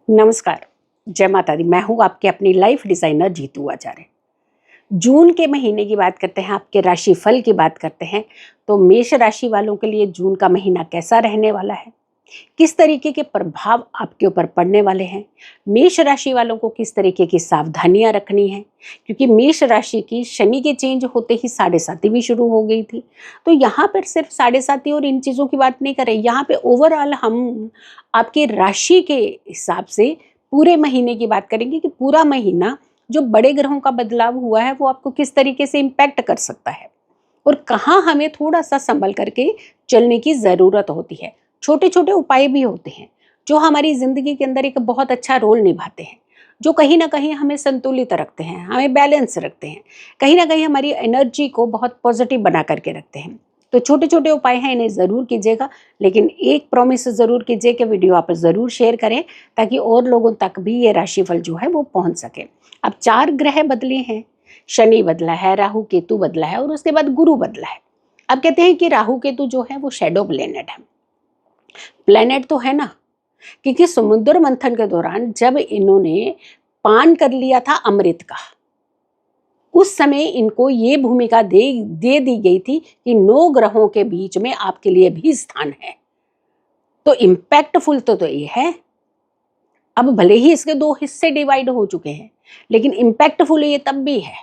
नमस्कार, जय माता दी। मैं हूँ आपके अपनी लाइफ डिजाइनर जीतू आचार्य। जून के महीने की बात करते हैं, आपके राशि फल की बात करते हैं। तो मेष राशि वालों के लिए जून का महीना कैसा रहने वाला है, किस तरीके के प्रभाव आपके ऊपर पड़ने वाले हैं, मेष राशि वालों को किस तरीके की सावधानियां रखनी है, क्योंकि मेष राशि की शनि के चेंज होते ही साढ़े साती भी शुरू हो गई थी। तो यहाँ पर सिर्फ साढ़े साती और इन चीज़ों की बात नहीं करें, यहाँ पे ओवरऑल हम आपके राशि के हिसाब से पूरे महीने की बात करेंगे कि पूरा महीना जो बड़े ग्रहों का बदलाव हुआ है वो आपको किस तरीके से इम्पैक्ट कर सकता है और कहाँ हमें थोड़ा सा संभल करके चलने की ज़रूरत होती है। छोटे छोटे उपाय भी होते हैं जो हमारी ज़िंदगी के अंदर एक बहुत अच्छा रोल निभाते हैं, जो कहीं ना कहीं हमें संतुलित रखते हैं, हमें बैलेंस रखते हैं, कहीं ना कहीं हमारी एनर्जी को बहुत पॉजिटिव बना करके रखते हैं। तो छोटे छोटे उपाय हैं, इन्हें ज़रूर कीजिएगा, लेकिन एक प्रॉमिस ज़रूर कीजिए कि वीडियो आप ज़रूर शेयर करें ताकि और लोगों तक भी ये राशिफल जो है वो पहुंच सके। अब 4 ग्रह बदले हैं, शनि बदला है, राहु केतु बदला है और उसके बाद गुरु बदला है। अब कहते हैं कि राहु केतु जो है वो शैडो प्लेनेट है। प्लेनेट तो है ना, क्योंकि समुद्र मंथन के दौरान जब इन्होंने पान कर लिया था अमृत का, उस समय इनको ये भूमिका दे दी गई थी कि 9 ग्रहों के बीच में आपके लिए भी स्थान है। तो इम्पैक्टफुल तो ये है। अब भले ही इसके 2 हिस्से डिवाइड हो चुके हैं, लेकिन इम्पैक्टफुल ये तब भी है।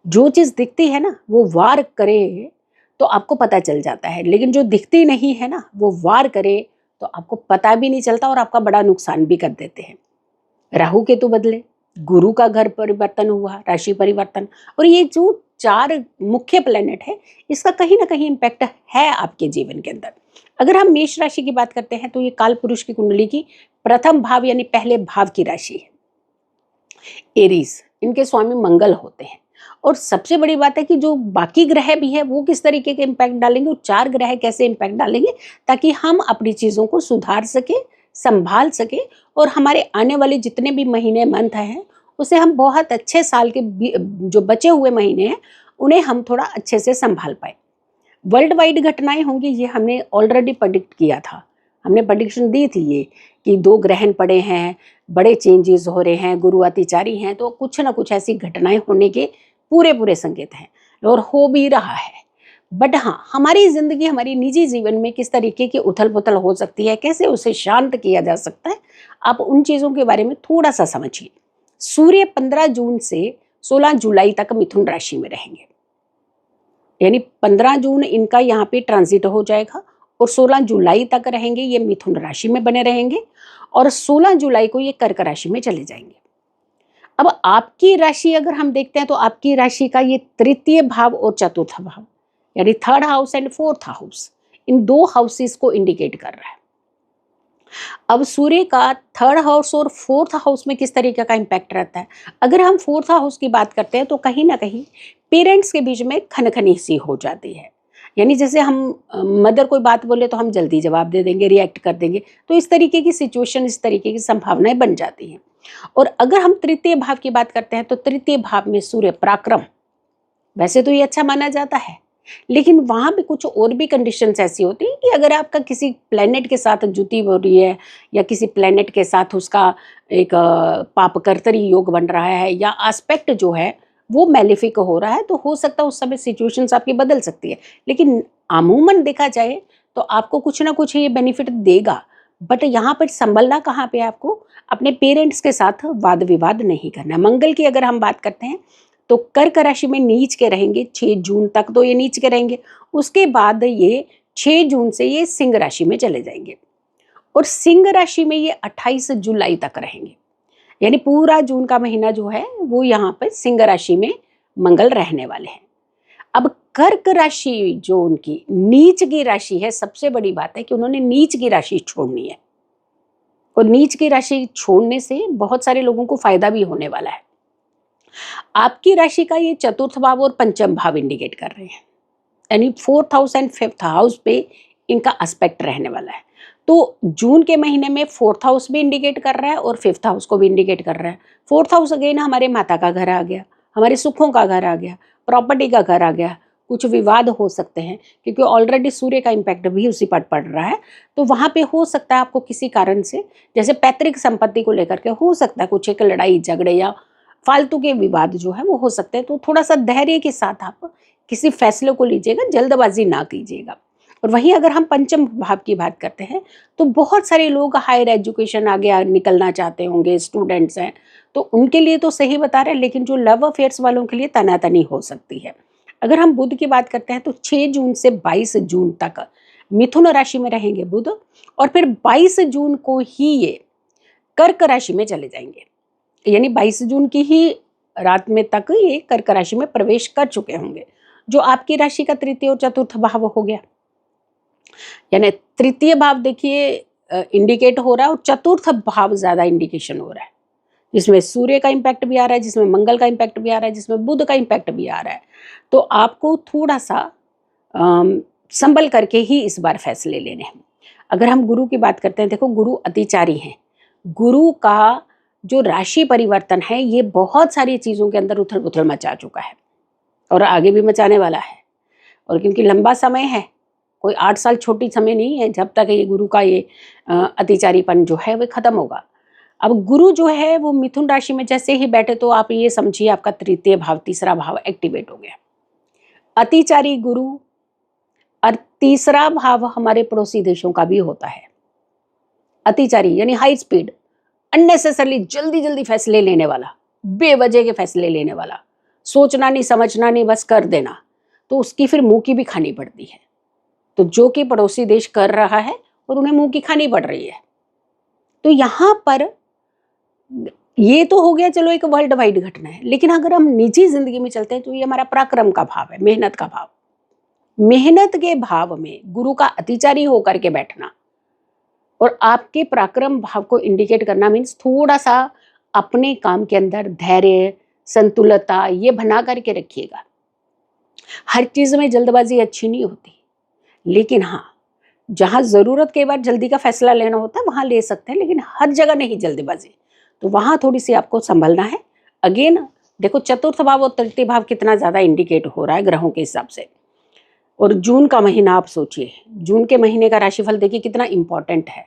जो चीज दिखती है ना वो वार करे तो आपको पता चल जाता है, लेकिन जो दिखती नहीं है ना वो वार करे तो आपको पता भी नहीं चलता और आपका बड़ा नुकसान भी कर देते हैं। राहु केतु बदले, गुरु का घर परिवर्तन हुआ, राशि परिवर्तन, और ये जो 4 मुख्य प्लेनेट है इसका कहीं ना कहीं इम्पैक्ट है आपके जीवन के अंदर। अगर हम मेष राशि की बात करते हैं तो ये काल पुरुष की कुंडली की प्रथम भाव यानी पहले भाव की राशि है। एरीज, इनके स्वामी मंगल होते हैं। और सबसे बड़ी बात है कि जो बाकी ग्रह भी है वो किस तरीके के इम्पैक्ट डालेंगे, और 4 ग्रह कैसे इम्पैक्ट डालेंगे ताकि हम अपनी चीज़ों को सुधार सके, संभाल सके और हमारे आने वाले जितने भी महीने मंथ हैं उसे हम बहुत अच्छे साल के जो बचे हुए महीने हैं उन्हें हम थोड़ा अच्छे से संभाल पाए। वर्ल्ड वाइड घटनाएं होंगी, ये हमने ऑलरेडी प्रेडिक्ट किया था, हमने प्रेडिक्शन दी थी ये कि 2 ग्रहण पड़े हैं, बड़े चेंजेस हो रहे हैं, गुरु अतिचारी हैं, तो कुछ ना कुछ ऐसी घटनाएं होने के पूरे संकेत हैं और हो भी रहा है। बट हाँ, हमारी जिंदगी, हमारी निजी जीवन में किस तरीके की उथल पुथल हो सकती है, कैसे उसे शांत किया जा सकता है, आप उन चीज़ों के बारे में थोड़ा सा समझिए। सूर्य 15 जून से 16 जुलाई तक मिथुन राशि में रहेंगे, यानी 15 जून इनका यहाँ पे ट्रांजिट हो जाएगा और 16 जुलाई तक रहेंगे, ये मिथुन राशि में बने रहेंगे और 16 जुलाई को ये कर्क राशि में चले जाएंगे। अब आपकी राशि अगर हम देखते हैं तो आपकी राशि का ये तृतीय भाव और चतुर्थ भाव यानी 3rd house and 4th house, in 2 houses को इंडिकेट कर रहा है। अब सूर्य का 3rd हाउस और 4th हाउस में किस तरीके का इम्पैक्ट रहता है, अगर हम 4th हाउस की बात करते हैं तो कहीं ना कहीं पेरेंट्स के बीच में खनखनी सी हो जाती है, यानी जैसे हम मदर कोई बात बोले तो हम जल्दी जवाब दे देंगे, रिएक्ट कर देंगे, तो इस तरीके की सिचुएशन, इस तरीके की संभावनाएं बन जाती हैं। और अगर हम तृतीय भाव की बात करते हैं तो तृतीय भाव में सूर्य पराक्रम, वैसे तो ये अच्छा माना जाता है, लेकिन वहाँ पे कुछ और भी कंडीशंस ऐसी होती हैं कि अगर आपका किसी प्लेनेट के साथ जुती हो रही है या किसी प्लेनेट के साथ उसका एक पापकर्तरी योग बन रहा है या एस्पेक्ट जो है वो मैलिफिक हो रहा है, तो हो सकता है उस समय सिचुएशंस आपकी बदल सकती है, लेकिन अमूमन देखा जाए तो आपको कुछ ना कुछ ये बेनिफिट देगा। बट यहाँ पर संभलना कहाँ पे, आपको अपने पेरेंट्स के साथ वाद विवाद नहीं करना। मंगल की अगर हम बात करते हैं तो कर्क राशि में नीच के रहेंगे 6 जून तक, तो ये नीच के रहेंगे, उसके बाद ये 6 जून से ये सिंह राशि में चले जाएंगे और सिंह राशि में ये 28 जुलाई तक रहेंगे, यानी पूरा जून का महीना जो है वो यहाँ पर सिंह राशि में मंगल रहने वाले हैं। अब कर्क राशि जो उनकी नीच की राशि है, सबसे बड़ी बात है कि उन्होंने नीच की राशि छोड़नी है और नीच की राशि छोड़ने से बहुत सारे लोगों को फायदा भी होने वाला है। आपकी राशि का ये 4th भाव और 5th भाव इंडिकेट कर रहे हैं, यानी 4th house and 5th house पे इनका एस्पेक्ट रहने वाला है। तो जून के महीने में 4th हाउस भी इंडिकेट कर रहा है और 5th हाउस को भी इंडिकेट कर रहा है। 4th हाउस अगेन हमारे माता का घर आ गया, हमारे सुखों का घर आ गया, प्रॉपर्टी का घर आ गया, कुछ विवाद हो सकते हैं, क्योंकि ऑलरेडी सूर्य का इम्पैक्ट भी उसी पर पड़ रहा है। तो वहाँ पे हो सकता है आपको किसी कारण से, जैसे पैतृक संपत्ति को लेकर के हो सकता है कुछ एक लड़ाई झगड़े या फालतू के विवाद जो है वो हो सकते हैं। तो थोड़ा सा धैर्य के साथ आप किसी फैसले को लीजिएगा, जल्दबाजी ना कीजिएगा। और वहीं अगर हम पंचम भाव की बात करते हैं तो बहुत सारे लोग हायर एजुकेशन आगे निकलना चाहते होंगे, स्टूडेंट्स हैं, तो उनके लिए तो सही बता रहे हैं, लेकिन जो लव अफेयर्स वालों के लिए तनातनी हो सकती है। अगर हम बुध की बात करते हैं तो 6 जून से 22 जून तक मिथुन राशि में रहेंगे बुध, और फिर 22 जून को ही ये कर्क राशि में चले जाएंगे। यानी 22 जून की ही रात में तक ये कर्क राशि में प्रवेश कर चुके होंगे, जो आपकी राशि का तृतीय और चतुर्थ भाव हो गया। यानी तृतीय भाव देखिए इंडिकेट हो रहा है, और चतुर्थ भाव ज्यादा इंडिकेशन हो रहा है, जिसमें सूर्य का इम्पैक्ट भी आ रहा है, जिसमें मंगल का इम्पैक्ट भी आ रहा है, जिसमें बुध का इम्पैक्ट भी आ रहा है। तो आपको थोड़ा सा संभल करके ही इस बार फैसले लेने हैं। अगर हम गुरु की बात करते हैं, देखो गुरु अतिचारी हैं। गुरु का जो राशि परिवर्तन है ये बहुत सारी चीज़ों के अंदर उथल पुथल मचा चुका है और आगे भी मचाने वाला है। और क्योंकि लंबा समय है, कोई 8 साल छोटी समय नहीं है जब तक ये गुरु का ये अतिचारीपन जो है वो खत्म होगा। अब गुरु जो है वो मिथुन राशि में जैसे ही बैठे तो आप ये समझिए आपका तृतीय भाव, तीसरा भाव एक्टिवेट हो गया। अतिचारी गुरु, और तीसरा भाव हमारे पड़ोसी देशों का भी होता है। अतिचारी यानी हाई स्पीड, अननेसेसरली जल्दी जल्दी फैसले लेने वाला, बेवजह के फैसले लेने वाला, सोचना नहीं समझना नहीं बस कर देना, तो उसकी फिर मुंह की भी खानी पड़ती है। तो जो कि पड़ोसी देश कर रहा है और उन्हें मुंह की खानी पड़ रही है। तो यहाँ पर ये तो हो गया चलो एक वर्ल्ड वाइड घटना है, लेकिन अगर हम निजी जिंदगी में चलते हैं तो ये हमारा पराक्रम का भाव है, मेहनत का भाव। मेहनत के भाव में गुरु का अतिचारी होकर के बैठना और आपके पराक्रम भाव को इंडिकेट करना मीन्स थोड़ा सा अपने काम के अंदर धैर्य, संतुलता ये बना करके रखिएगा। हर चीज में जल्दबाजी अच्छी नहीं होती, लेकिन हाँ जहाँ जरूरत के बाद जल्दी का फैसला लेना होता है वहां ले सकते हैं, लेकिन हर जगह नहीं जल्दबाजी, तो वहां थोड़ी सी आपको संभलना है। अगेन देखो चतुर्थ भाव और तृतीय भाव कितना ज्यादा इंडिकेट हो रहा है ग्रहों के हिसाब से। और जून का महीना आप सोचिए, जून के महीने का राशिफल देखिए कितना इंपॉर्टेंट है।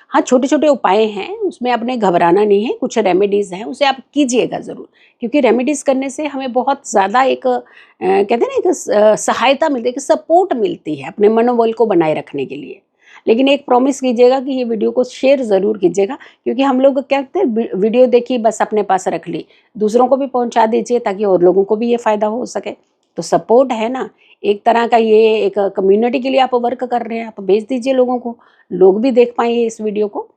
हाँ छोटे छोटे उपाय हैं, उसमें आपने घबराना नहीं है, कुछ रेमेडीज हैं उसे आप कीजिएगा ज़रूर, क्योंकि रेमेडीज करने से हमें बहुत ज़्यादा एक कहते हैं ना एक सहायता मिलती है, एक सपोर्ट मिलती है अपने मनोबल को बनाए रखने के लिए। लेकिन एक प्रॉमिस कीजिएगा कि ये वीडियो को शेयर ज़रूर कीजिएगा, क्योंकि हम लोग क्या कहते हैं वीडियो देखी बस अपने पास रख ली, दूसरों को भी पहुँचा दीजिए ताकि और लोगों को भी ये फ़ायदा हो सके। तो सपोर्ट है ना, एक तरह का ये एक कम्युनिटी के लिए आप वर्क कर रहे हैं, आप भेज दीजिए लोगों को, लोग भी देख पाएंगे इस वीडियो को।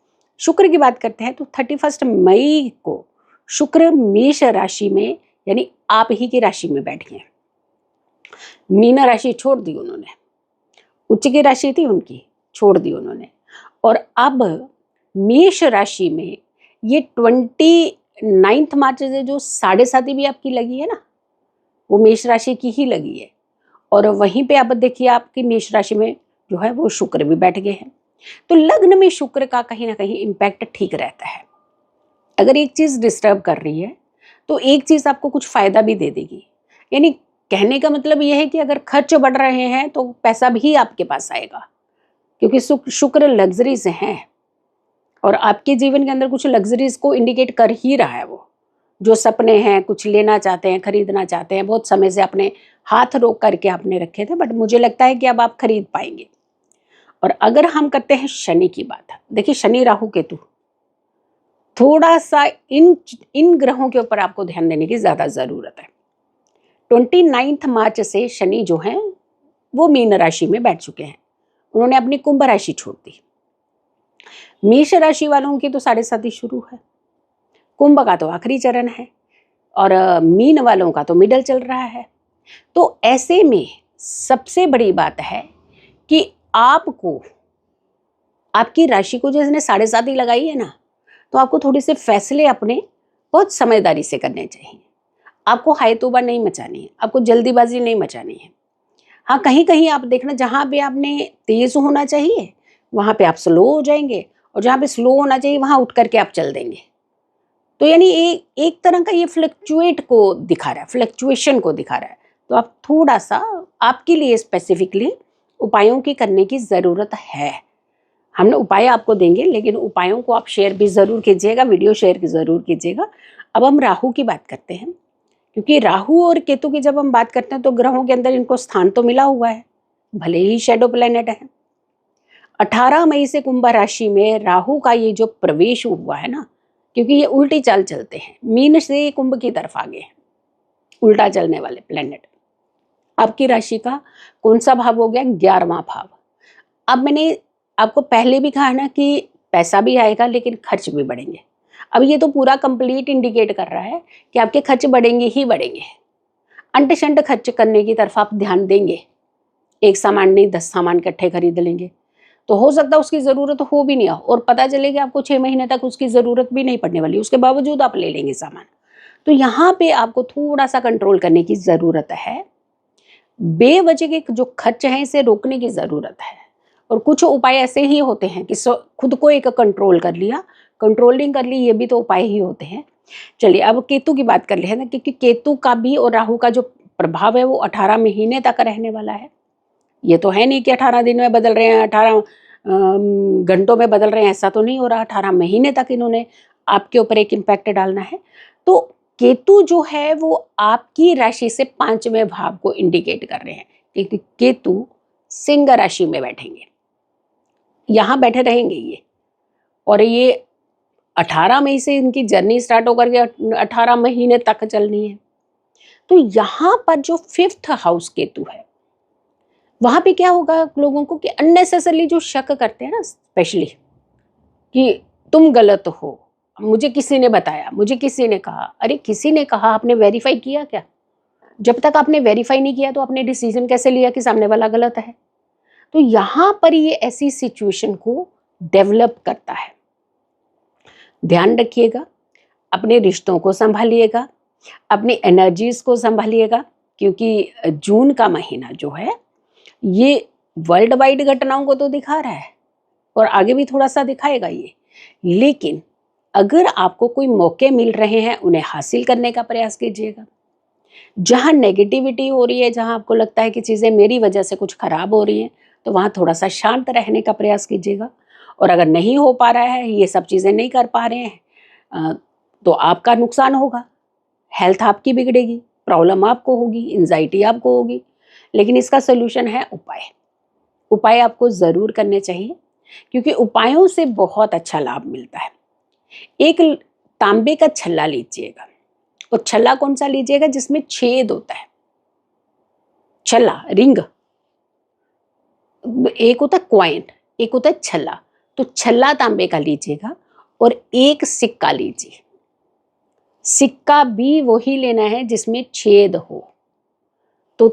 शुक्र की बात करते हैं तो 31 मई को शुक्र मेष राशि में यानी आप ही की राशि में बैठ गए। मीन राशि छोड़ दी उन्होंने, उच्च की राशि थी उनकी, छोड़ दी उन्होंने, और अब मेष राशि में ये 29 मार्च से जो 7.5 भी आपकी लगी है ना, वो मेष राशि की ही लगी है। और वहीं पे अब देखिए आपकी मेष राशि में जो है वो शुक्र भी बैठ गए हैं। तो लग्न में शुक्र का कहीं ना कहीं इम्पैक्ट ठीक रहता है। अगर एक चीज डिस्टर्ब कर रही है तो एक चीज आपको कुछ फायदा भी दे देगी। यानी कहने का मतलब यह है कि अगर खर्च बढ़ रहे हैं तो पैसा भी आपके पास आएगा, क्योंकि शुक्र लग्जरीज हैं और आपके जीवन के अंदर कुछ लग्जरीज को इंडिकेट कर ही रहा है। वो जो सपने हैं, कुछ लेना चाहते हैं, खरीदना चाहते हैं, बहुत समय से अपने हाथ रोक करके आपने रखे थे, बट मुझे लगता है कि अब आप खरीद पाएंगे। और अगर हम करते हैं शनि की बात, देखिए शनि राहु केतु, थोड़ा सा इन ग्रहों के ऊपर आपको ध्यान देने की ज्यादा जरूरत है। 29 मार्च से शनि जो है वो मीन राशि में बैठ चुके हैं, उन्होंने अपनी कुंभ राशि छोड़ दी। मेष राशि वालों की तो 7.5 शुरू है, कुंभ का तो आखिरी चरण है, और मीन वालों का तो मिडल चल रहा है। तो ऐसे में सबसे बड़ी बात है कि आपको आपकी राशि को जिसने 7.5 लगाई है ना, तो आपको थोड़े से फैसले अपने बहुत समझदारी से करने चाहिए। आपको हायतोबा नहीं मचानी है, आपको जल्दीबाजी नहीं मचानी है। हाँ कहीं कहीं आप देखना जहाँ पे आपने तेज होना चाहिए वहाँ पे आप स्लो हो जाएंगे, और जहाँ पे स्लो होना चाहिए वहाँ उठ करके आप चल देंगे। तो यानी एक तरह का ये फ्लक्चुएट को दिखा रहा है, फ्लक्चुएशन को दिखा रहा है। तो आप थोड़ा सा आपके लिए स्पेसिफिकली उपायों की करने की ज़रूरत है। हम उपाय आपको देंगे, लेकिन उपायों को आप शेयर भी ज़रूर कीजिएगा, वीडियो शेयर ज़रूर कीजिएगा। अब हम राहु की बात करते हैं, क्योंकि राहु और केतु की जब हम बात करते हैं तो ग्रहों के अंदर इनको स्थान तो मिला हुआ है, भले ही शैडो प्लेनेट है। 18 मई से कुंभ राशि में राहु का ये जो प्रवेश हुआ है ना, क्योंकि ये उल्टी चाल चलते हैं, मीन से कुंभ की तरफ आगे हैं, उल्टा चलने वाले प्लेनेट। आपकी राशि का कौन सा भाव हो गया? 11वां भाव। अब मैंने आपको पहले भी कहा ना कि पैसा भी आएगा लेकिन खर्च भी बढ़ेंगे। अब ये तो पूरा कंप्लीट इंडिकेट कर रहा है कि आपके खर्च बढ़ेंगे ही बढ़ेंगे। अंट शंट खर्च करने की तरफ आप ध्यान देंगे। एक सामान नहीं 10 सामान इकट्ठे खरीद लेंगे, तो हो सकता है उसकी ज़रूरत हो भी नहीं हो, और पता चले कि आपको 6 महीने तक उसकी ज़रूरत भी नहीं पड़ने वाली, उसके बावजूद आप ले लेंगे सामान। तो यहाँ पे आपको थोड़ा सा कंट्रोल करने की ज़रूरत है। बेवजह के जो खर्च हैं इसे रोकने की ज़रूरत है। और कुछ उपाय ऐसे ही होते हैं कि खुद को एक कंट्रोल कर लिया, कंट्रोलिंग कर ली, ये भी तो उपाय ही होते हैं। चलिए अब केतु की बात कर ले, है ना, क्योंकि केतु का भी और राहु का जो प्रभाव है वो 18 महीने तक रहने वाला है। ये तो है नहीं कि 18 दिन में बदल रहे हैं, 18 घंटों में बदल रहे हैं, ऐसा तो नहीं हो रहा। 18 महीने तक इन्होंने आपके ऊपर एक इम्पैक्ट डालना है। तो केतु जो है वो आपकी राशि से 5वें भाव को इंडिकेट कर रहे हैं, क्योंकि केतु सिंह राशि में बैठेंगे, यहाँ बैठे रहेंगे ये, और ये 18 मई से इनकी जर्नी स्टार्ट होकर के 18 महीने तक चलनी है। तो यहाँ पर जो 5th हाउस केतु है, वहां पे क्या होगा लोगों को कि अननेसेसरली जो शक करते हैं ना, स्पेशली कि तुम गलत हो, मुझे किसी ने बताया, मुझे किसी ने कहा। अरे किसी ने कहा, आपने वेरीफाई किया क्या? जब तक आपने वेरीफाई नहीं किया तो आपने डिसीजन कैसे लिया कि सामने वाला गलत है? तो यहाँ पर ये ऐसी सिचुएशन को डेवलप करता है। ध्यान रखिएगा, अपने रिश्तों को संभालिएगा, अपनी एनर्जीज को संभालिएगा, क्योंकि जून का महीना जो है ये वर्ल्ड वाइड घटनाओं को तो दिखा रहा है और आगे भी थोड़ा सा दिखाएगा ये। लेकिन अगर आपको कोई मौके मिल रहे हैं उन्हें हासिल करने का प्रयास कीजिएगा। जहाँ नेगेटिविटी हो रही है, जहाँ आपको लगता है कि चीज़ें मेरी वजह से कुछ खराब हो रही हैं, तो वहाँ थोड़ा सा शांत रहने का प्रयास कीजिएगा। और अगर नहीं हो पा रहा है, ये सब चीज़ें नहीं कर पा रहे हैं, तो आपका नुकसान होगा, हेल्थ आपकी बिगड़ेगी, प्रॉब्लम आपको होगी, एंजाइटी आपको होगी। लेकिन इसका सोल्यूशन है उपाय। उपाय आपको ज़रूर करने चाहिए, क्योंकि उपायों से बहुत अच्छा लाभ मिलता है। एक तांबे का छल्ला लीजिएगा, और छल्ला कौन सा लीजिएगा जिसमें छेद होता है, छल्ला, रिंग। एक होता है क्वाइन, एक होता है छल्ला। तो छल्ला तांबे का लीजिएगा और एक सिक्का लीजिए। सिक्का भी वही लेना है जिसमें छेद हो। तो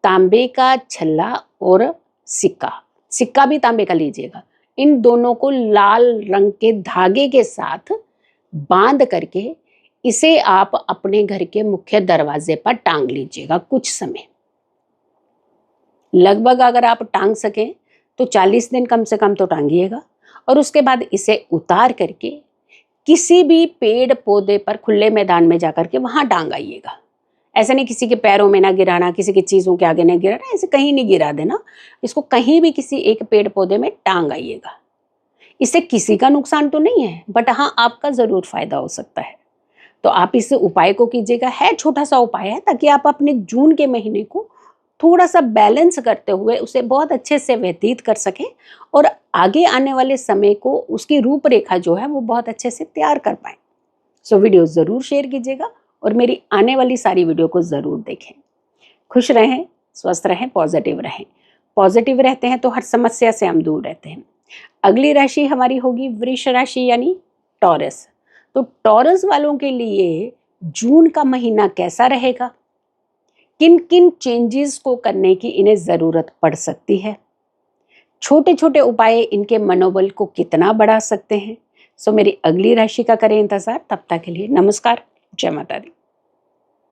तांबे का छल्ला और सिक्का, सिक्का भी तांबे का लीजिएगा। इन दोनों को लाल रंग के धागे के साथ बांध करके इसे आप अपने घर के मुख्य दरवाजे पर टांग लीजिएगा कुछ समय। लगभग अगर आप टांग सकें तो 40 दिन कम से कम तो टांगिएगा, और उसके बाद इसे उतार करके किसी भी पेड़ पौधे पर खुले मैदान में जाकर के वहां टांग आइएगा। ऐसे नहीं किसी के पैरों में ना गिराना, किसी की चीज़ों के आगे नहीं गिराना, ऐसे कहीं नहीं गिरा देना। इसको कहीं भी किसी एक पेड़ पौधे में टांग आइएगा। इससे किसी का नुकसान तो नहीं है, बट हाँ आपका ज़रूर फायदा हो सकता है। तो आप इस उपाय को कीजिएगा। है छोटा सा उपाय है, ताकि आप अपने जून के महीने को थोड़ा सा बैलेंस करते हुए उसे बहुत अच्छे से व्यतीत कर सकें, और आगे आने वाले समय को उसकी रूपरेखा जो है वो बहुत अच्छे से तैयार कर पाएं। सो वीडियो ज़रूर शेयर कीजिएगा और मेरी आने वाली सारी वीडियो को ज़रूर देखें। खुश रहें, स्वस्थ रहें, पॉजिटिव रहें। पॉजिटिव रहते हैं तो हर समस्या से हम दूर रहते हैं। अगली राशि हमारी होगी वृष राशि, यानी टॉरस। तो टॉरस वालों के लिए जून का महीना कैसा रहेगा, किन किन चेंजेस को करने की इन्हें ज़रूरत पड़ सकती है, छोटे छोटे उपाय इनके मनोबल को कितना बढ़ा सकते हैं। सो मेरी अगली राशि का करें इंतज़ार। तब तक के लिए नमस्कार, जय माता दी।